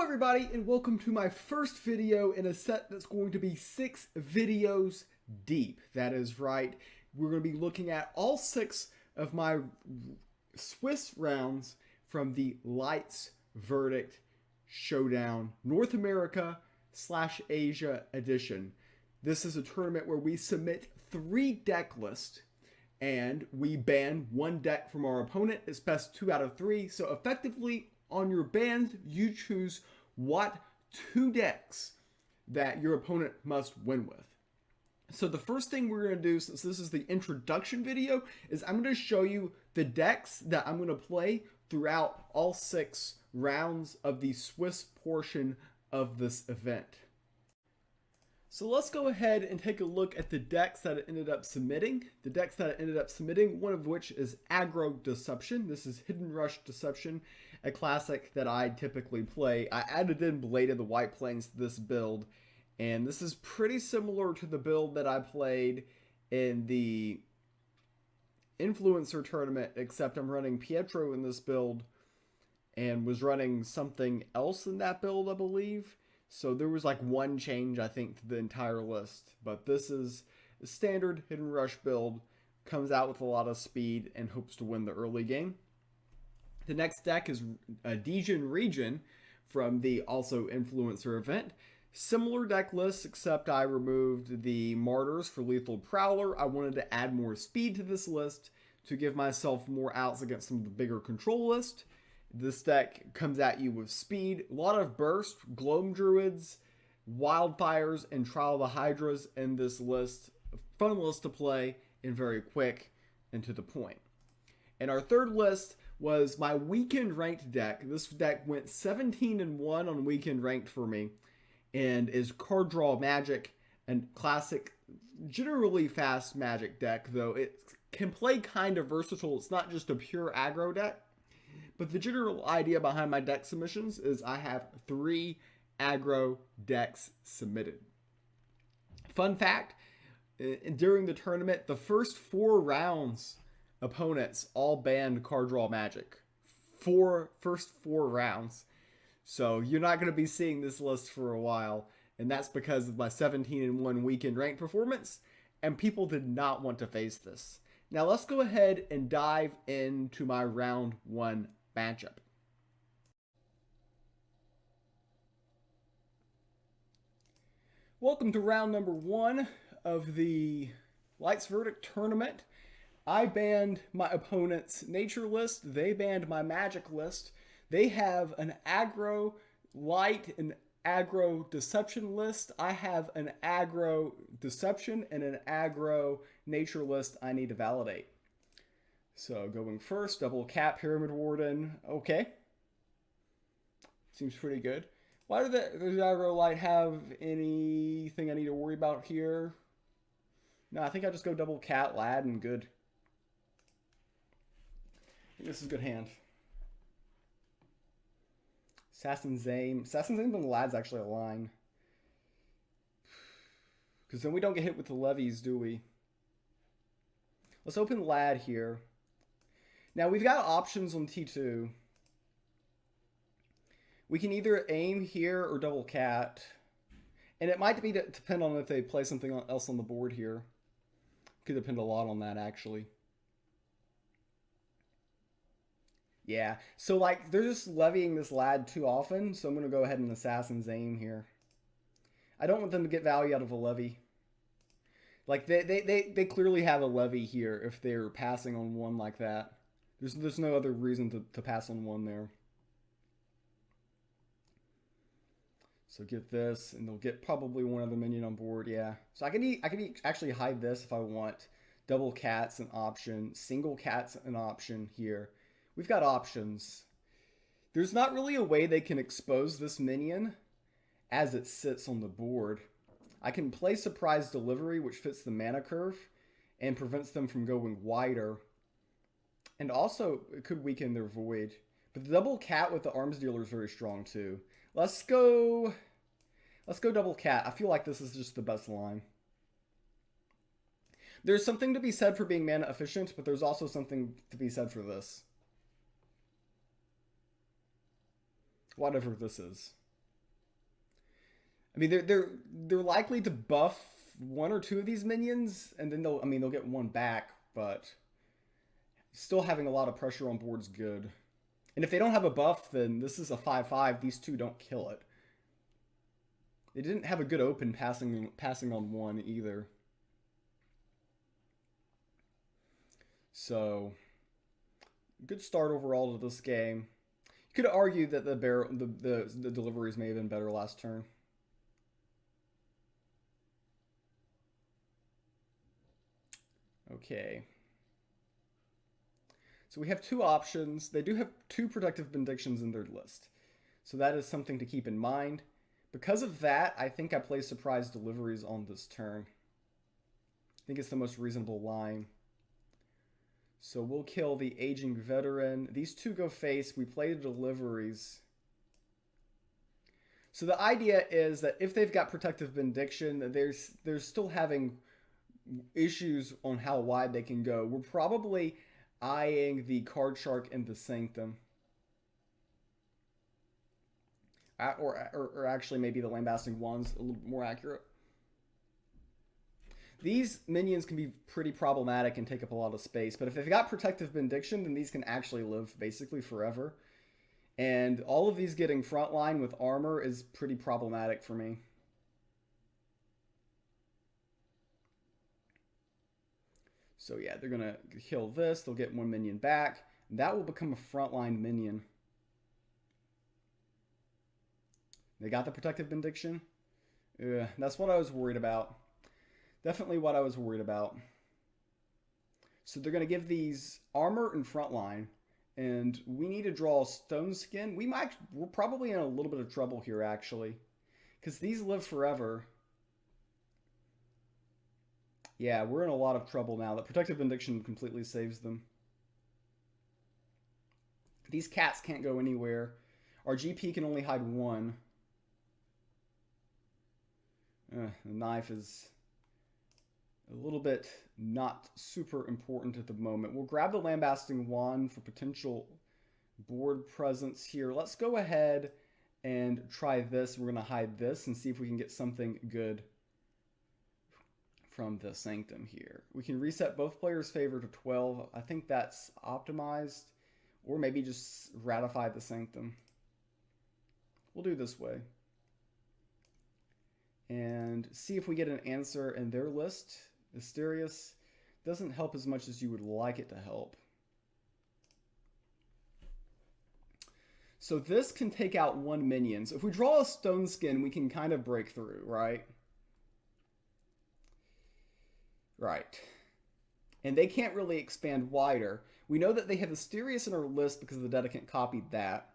everybody, and welcome to my first video in a set that's going to be 6 videos deep. That is right, we're going to be looking at all 6 of my Swiss rounds from the Lights Verdict Showdown North America / Asia edition. This is a tournament where we submit 3 deck lists and we ban 1 deck from our opponent. It's best 2 out of 3, so effectively on your bans, you choose what 2 decks that your opponent must win with. So the first thing we're going to do, since this is the introduction video, is I'm going to show you the decks that I'm going to play throughout all 6 rounds of the Swiss portion of this event. So let's go ahead and take a look at the decks that I ended up submitting. The decks that I ended up submitting, one of which is Aggro Deception. This is Hidden Rush Deception, a classic that I typically play. I added in Blade of the White Plains to this build, and this is pretty similar to the build that I played in the Influencer tournament, except I'm running Pietro in this build and was running something else in that build, I believe. So there was like 1 change, I think, to the entire list. But this is a standard Hidden Rush build. Comes out with a lot of speed and hopes to win the early game. The next deck is a Dijon Region from the also Influencer event. Similar deck list, except I removed the Martyrs for Lethal Prowler. I wanted to add more speed to this list to give myself more outs against some of the bigger control list. This deck comes at you with speed, a lot of burst, Gloam Druids, Wildfires, and Trial of the Hydras in this list. Fun list to play and very quick and to the point. And our third list was my weekend ranked deck. This deck went 17-1 on weekend ranked for me and is card draw magic and classic, generally fast magic deck, though it can play kind of versatile. It's not just a pure aggro deck. But the general idea behind my deck submissions is I have 3 aggro decks submitted. Fun fact, during the tournament, the first 4 rounds, opponents all banned card draw magic. First 4 rounds. So you're not going to be seeing this list for a while. And that's because of my 17-1 weekend ranked performance. And people did not want to face this. Now let's go ahead and dive into my round 1 matchup. Welcome to round number 1 of the Lights Verdict tournament. I banned my opponent's nature list. They banned my magic list. They have an aggro light and aggro deception list. I have an aggro deception and an aggro nature list I need to validate. So going first, double cap, Pyramid Warden, okay. Seems pretty good. Why does the aggro light have anything I need to worry about here? No, I think I just go double cat, lad, and good. I think this is a good hand. Assassin's Aim. Assassin's Aim and the lad's actually a line. Because then we don't get hit with the levies, do we? Let's open lad here. Now we've got options on T2. We can either aim here or double cat. And it might be depend on if they play something else on the board here. Could depend a lot on that, actually. Yeah, so like they're just levying this lad too often, so I'm going to go ahead and Assassin's Aim here. I don't want them to get value out of a levy. Like they clearly have a levy here if they're passing on 1 like that. There's no other reason to pass on 1 there. So get this, and they'll get probably 1 other minion on board, yeah. So I can actually hide this if I want. Double cat's an option, single cat's an option here. We've got options. There's not really a way they can expose this minion as it sits on the board. I can play Surprise Delivery, which fits the mana curve and prevents them from going wider. And also, it could weaken their Void. But the double cat with the Arms Dealer is very strong too. Let's go double cat. I feel like this is just the best line. There's something to be said for being mana efficient, but there's also something to be said for this. Whatever this is. I mean, they're likely to buff one or two of these minions, and then they'll get one back, but still having a lot of pressure on board's good. And if they don't have a buff, then this is a 5/5. These two don't kill it. They didn't have a good open passing on one either. So, good start overall to this game. You could argue that the deliveries may have been better last turn. Okay. So we have two options. They do have two protective benedictions in their list. So that is something to keep in mind. Because of that, I think I play surprise deliveries on this turn. I think it's the most reasonable line. So we'll kill the aging veteran. These two go face. We play the deliveries. So the idea is that if they've got protective benediction, they're still having issues on how wide they can go. We're probably eyeing the card shark and the sanctum. Or actually maybe the lambasting wand's a little bit more accurate. These minions can be pretty problematic and take up a lot of space, but if they've got protective benediction, then these can actually live basically forever. And all of these getting frontline with armor is pretty problematic for me. So yeah, they're going to kill this. They'll get one minion back. That will become a frontline minion. They got the protective benediction. That's what I was worried about. Definitely what I was worried about. So they're going to give these armor and frontline. And we need to draw Stone Skin. We're probably in a little bit of trouble here, actually. Because these live forever. Yeah, we're in a lot of trouble now. The protective benediction completely saves them. These cats can't go anywhere. Our GP can only hide one. The knife is a little bit not super important at the moment. We'll grab the lambasting wand for potential board presence here. Let's go ahead and try this. We're going to hide this and see if we can get something good from the sanctum here. We can reset both players' favor to 12. I think that's optimized. Or maybe just ratify the sanctum. We'll do this way. And see if we get an answer in their list. Asterius doesn't help as much as you would like it to help. So this can take out one minion. So if we draw a Stone Skin, we can kind of break through, right? Right. And they can't really expand wider. We know that they have Asterius in our list because the Dedicant copied that.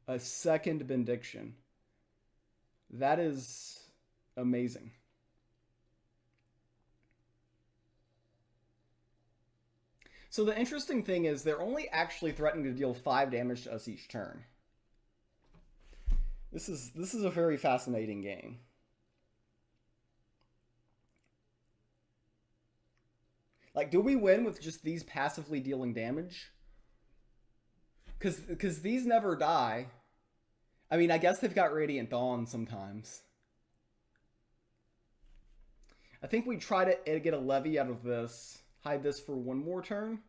A second benediction. That is amazing. So the interesting thing is they're only actually threatening to deal 5 damage to us each turn. This is a very fascinating game. Like, do we win with just these passively dealing damage? Because these never die. I mean, I guess they've got Radiant Dawn sometimes. I think we try to get a levy out of this. Hide this for one more turn.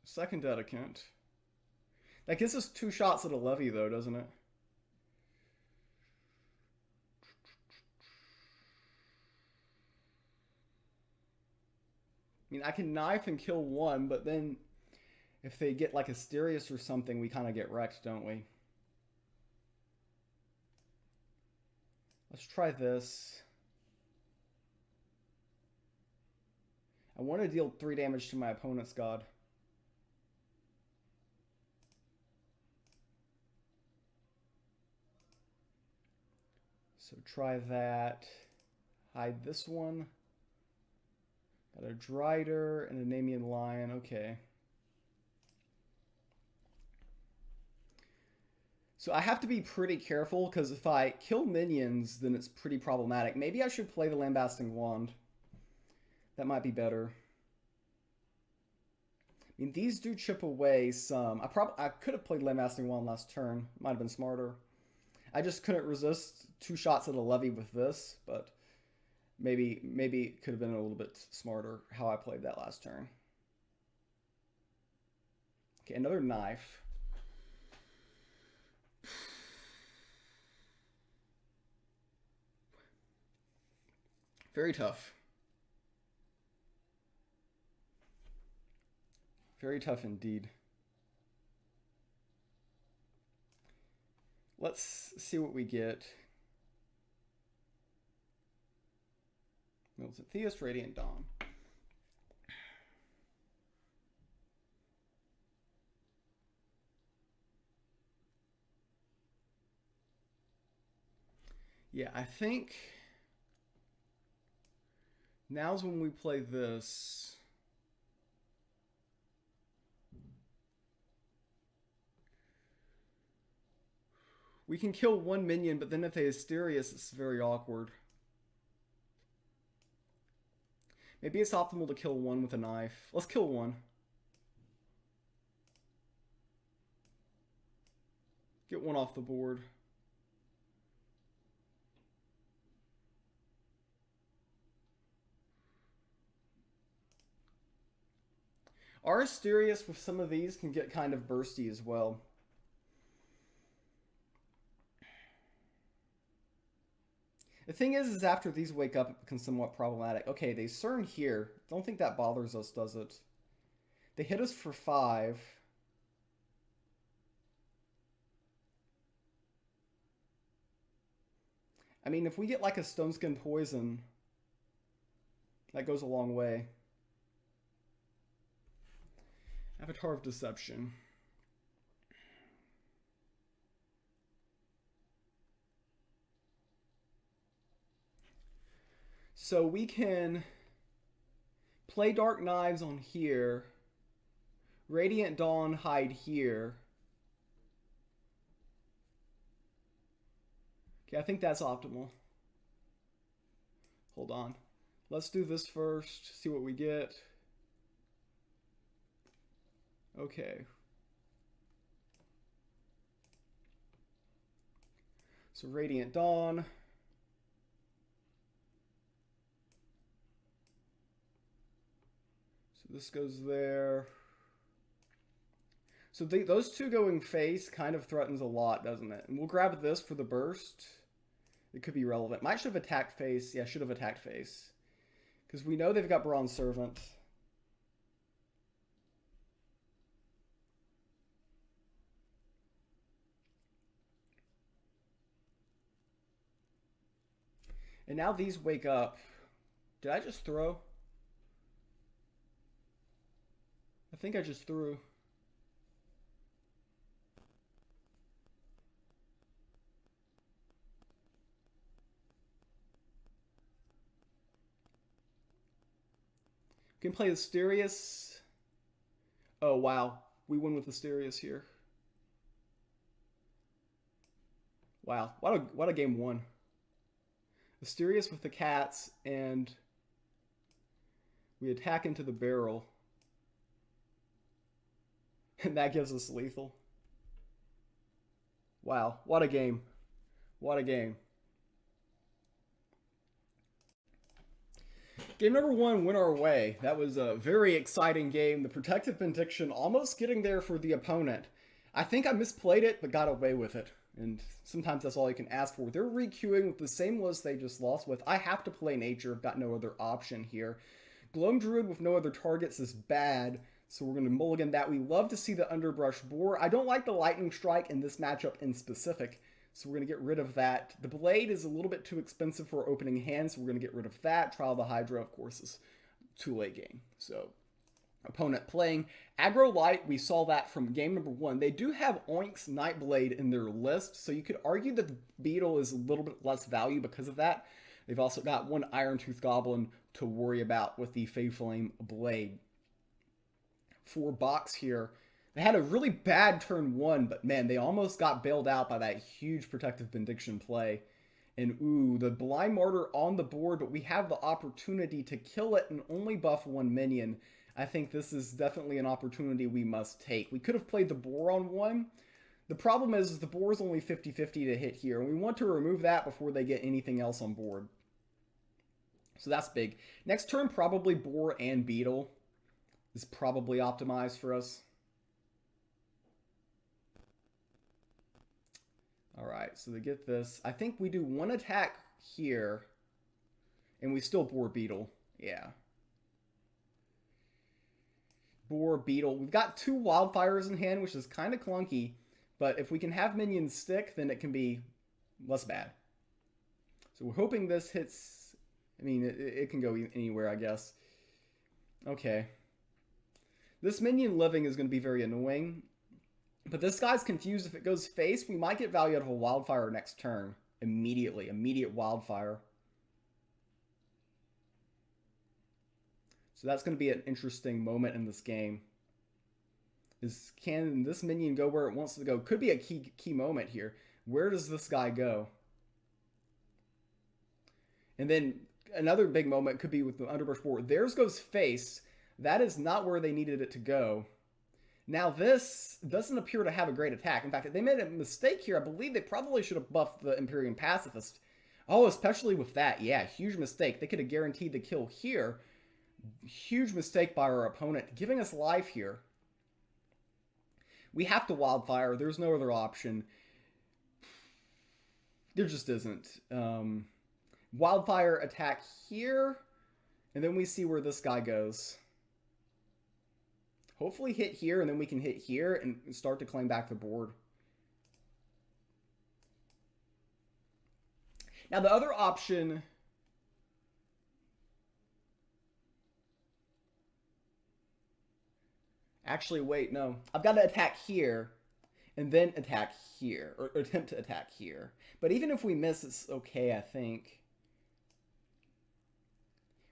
Second Dedicant. That gives us 2 shots at a levy, though, doesn't it? I mean, I can knife and kill one, but then if they get like Asterius or something, we kind of get wrecked, don't we? Let's try this. I want to deal 3 damage to my opponent's god. So try that. Hide this one. Got a Drider and a Nemean Lion. Okay. So I have to be pretty careful because if I kill minions, then it's pretty problematic. Maybe I should play the Lambasting Wand. That might be better. I mean, these do chip away some. I could have played Landmassing Wand last turn. Might have been smarter. I just couldn't resist 2 shots at a levy with this, but maybe it could have been a little bit smarter how I played that last turn. Okay, another knife. Very tough. Very tough indeed. Let's see what we get. Militant Theist, Radiant Dawn. Yeah, I think now's when we play this. We can kill 1 minion, but then if they Asterius, it's very awkward. Maybe it's optimal to kill 1 with a knife. Let's kill 1. Get 1 off the board. Our Asterius with some of these can get kind of bursty as well. The thing is after these wake up, it becomes somewhat problematic. Okay, they CERN here. Don't think that bothers us, does it? They hit us for 5. I mean, if we get like a Stone Skin Poison, that goes a long way. Avatar of Deception. So we can play Dark Knives on here. Radiant Dawn hide here. Okay, I think that's optimal. Hold on. Let's do this first, see what we get. Okay. So Radiant Dawn. So this goes there. So those 2 going face kind of threatens a lot, doesn't it? And we'll grab this for the burst. It could be relevant. Might should have attacked face. Yeah, should have attacked face. Because we know they've got Bronze Servant. And now these wake up. Did I just throw? I think I just threw. We can play Asterius. Oh, wow. We win with Asterius here. Wow. What a game 1. Asterius with the cats, and we attack into the barrel. And that gives us lethal. Wow. What a game. What a game. Game number 1 went our way. That was a very exciting game. The Protective Benediction almost getting there for the opponent. I think I misplayed it, but got away with it. And sometimes that's all you can ask for. They're re-queuing with the same list they just lost with. I have to play Nature. I've got no other option here. Gloam Druid with no other targets is bad, so we're going to mulligan that. We love to see the Underbrush Boar. I don't like the Lightning Strike in this matchup in specific, so we're going to get rid of that. The Blade is a little bit too expensive for opening hands, so we're going to get rid of that. Trial the Hydra, of course, is too late game. So, opponent playing Aggro Light. We saw that from game number 1. They do have Oink's Nightblade in their list, so you could argue that the Beetle is a little bit less value because of that. They've also got 1 Iron Tooth Goblin to worry about with the Fey Flame Blade. For box here, they had a really bad turn 1, but man, they almost got bailed out by that huge Protective Benediction play. And ooh, the Blind Martyr on the board, but we have the opportunity to kill it and only buff 1 minion. I think this is definitely an opportunity we must take. We could have played the boar on one. The problem is the boar is only 50-50 to hit here, and we want to remove that before they get anything else on board. So that's big. Next turn, probably boar and beetle is probably optimized for us. All right, so to get this, I think we do one attack here, and we still boar beetle. Yeah. Boar beetle. We've got 2 wildfires in hand, which is kind of clunky, but if we can have minions stick, then it can be less bad. So we're hoping this hits. I mean, it can go anywhere, I guess. Okay. This minion living is going to be very annoying. But this guy's confused. If it goes face, we might get value out of a wildfire next turn. Immediately. Immediate wildfire. So that's going to be an interesting moment in this game. Can this minion go where it wants to go? Could be a key moment here. Where does this guy go? And then another big moment could be with the underbrush board. Theirs goes face. That is not where they needed it to go. Now this doesn't appear to have a great attack. In fact, they made a mistake here. I believe they probably should have buffed the Empyrean Pacifist. Oh, especially with that. Yeah, huge mistake. They could have guaranteed the kill here. Huge mistake by our opponent, giving us life here. We have to wildfire. There's no other option. There just isn't. Wildfire attack here, and then we see where this guy goes. Hopefully hit here, and then we can hit here and start to claim back the board. Now the other option... Actually, wait, no. I've got to attack here, and then attack here, or attempt to attack here. But even if we miss, it's okay, I think.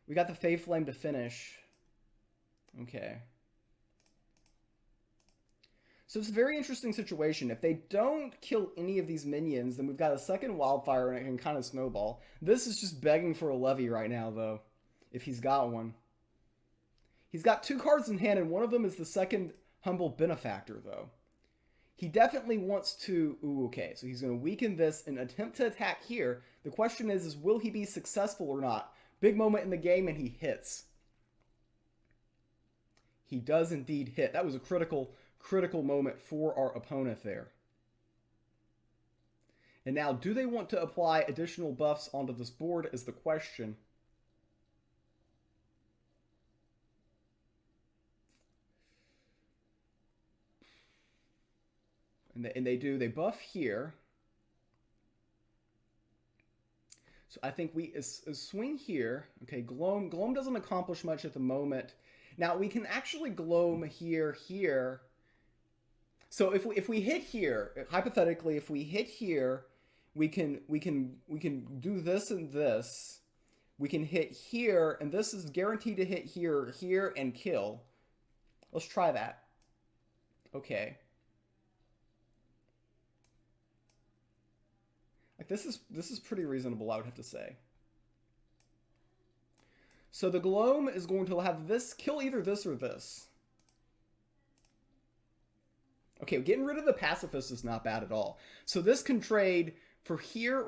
We got the Fae Flame to finish. Okay. So it's a very interesting situation. If they don't kill any of these minions, then we've got a second wildfire and it can kind of snowball. This is just begging for a levy right now, though, if he's got one. He's got 2 cards in hand, and one of them is the second Humble Benefactor, though. He definitely wants to... Ooh, okay, so he's going to weaken this and attempt to attack here. The question is will he be successful or not? Big moment in the game, and he hits. He does indeed hit. That was a critical moment for our opponent there. And now, do they want to apply additional buffs onto this board is the question. And they do. They buff here. So I think we swing here. Okay, Gloam. Gloam doesn't accomplish much at the moment. Now, we can actually Gloam here. So if we hit here, hypothetically, if we hit here, we can do this and this. We can hit here, and this is guaranteed to hit here, and kill. Let's try that. Okay. Like this is pretty reasonable, I would have to say. So the Gloam is going to have this kill either this or this. Okay, getting rid of the Pacifist is not bad at all. So this can trade for here,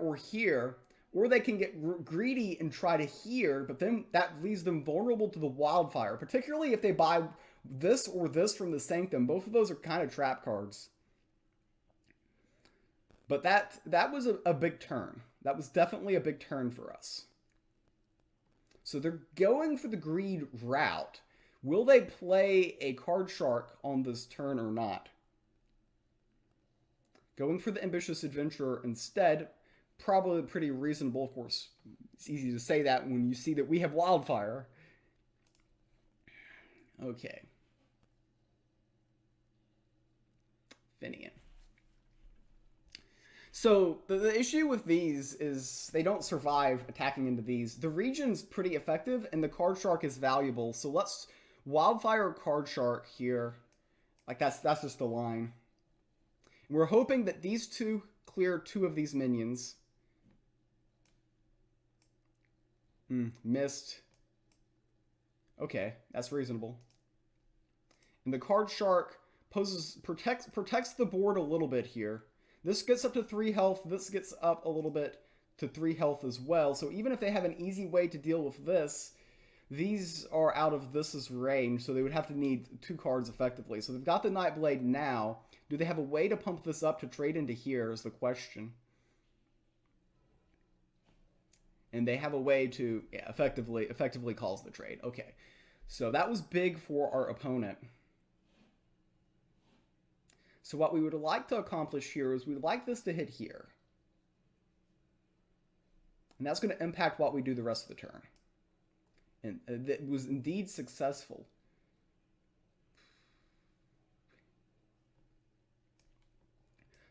or they can get greedy and try to here, but then that leaves them vulnerable to the wildfire, particularly if they buy this or this from the Sanctum. Both of those are kind of trap cards. But that was a big turn. That was definitely a big turn for us. So they're going for the greed route. Will they play a card shark on this turn or not? Going for the ambitious adventurer instead, probably pretty reasonable. Of course, it's easy to say that when you see that we have wildfire. Okay. Finian. So the issue with these is they don't survive attacking into these. The region's pretty effective and the card shark is valuable. So let's wildfire card shark here. Like that's just the line. And we're hoping that these two clear 2 of these minions. Missed. Okay, that's reasonable. And the card shark protects the board a little bit here. This gets up to 3 health. This gets up a little bit to 3 health as well. So even if they have an easy way to deal with this, these are out of this's range, so they would have to need 2 cards effectively. So they've got the Nightblade now. Do they have a way to pump this up to trade into here is the question. And they have a way to effectively calls the trade. Okay, so that was big for our opponent. So what we would like to accomplish here is we'd like this to hit here. And that's going to impact what we do the rest of the turn. And that was indeed successful.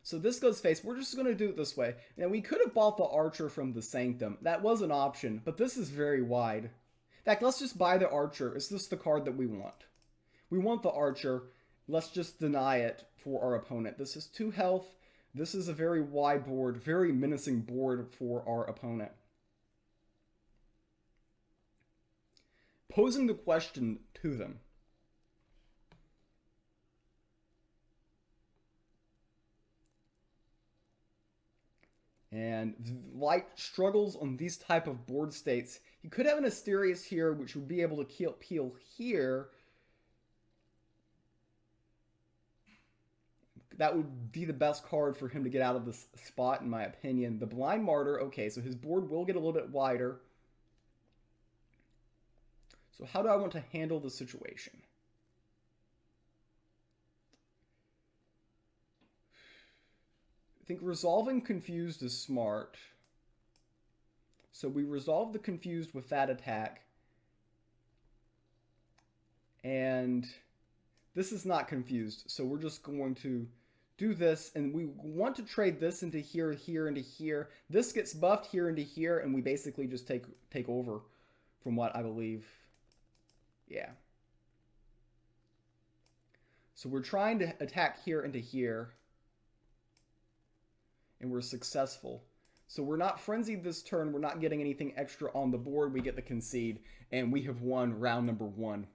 So this goes face. We're just going to do it this way. Now, we could have bought the Archer from the Sanctum. That was an option, but this is very wide. In fact, let's just buy the Archer. Is this the card that we want? We want the Archer. Let's just deny it for our opponent. This is 2 health. This is a very wide board, very menacing board for our opponent. Posing the question to them. And Light struggles on these type of board states. He could have an Asterius here, which would be able to peel here. That would be the best card for him to get out of this spot, in my opinion. The Blind Martyr, okay, so his board will get a little bit wider. So how do I want to handle the situation? I think resolving Confused is smart. So we resolve the Confused with that attack. And this is not Confused, so we're just going to do this, and we want to trade this into here, here, into here. This gets buffed here into here, and we basically just take over from what I believe. Yeah. So we're trying to attack here into here. And we're successful. So we're not frenzied this turn. We're not getting anything extra on the board. We get the concede. And we have won round number 1.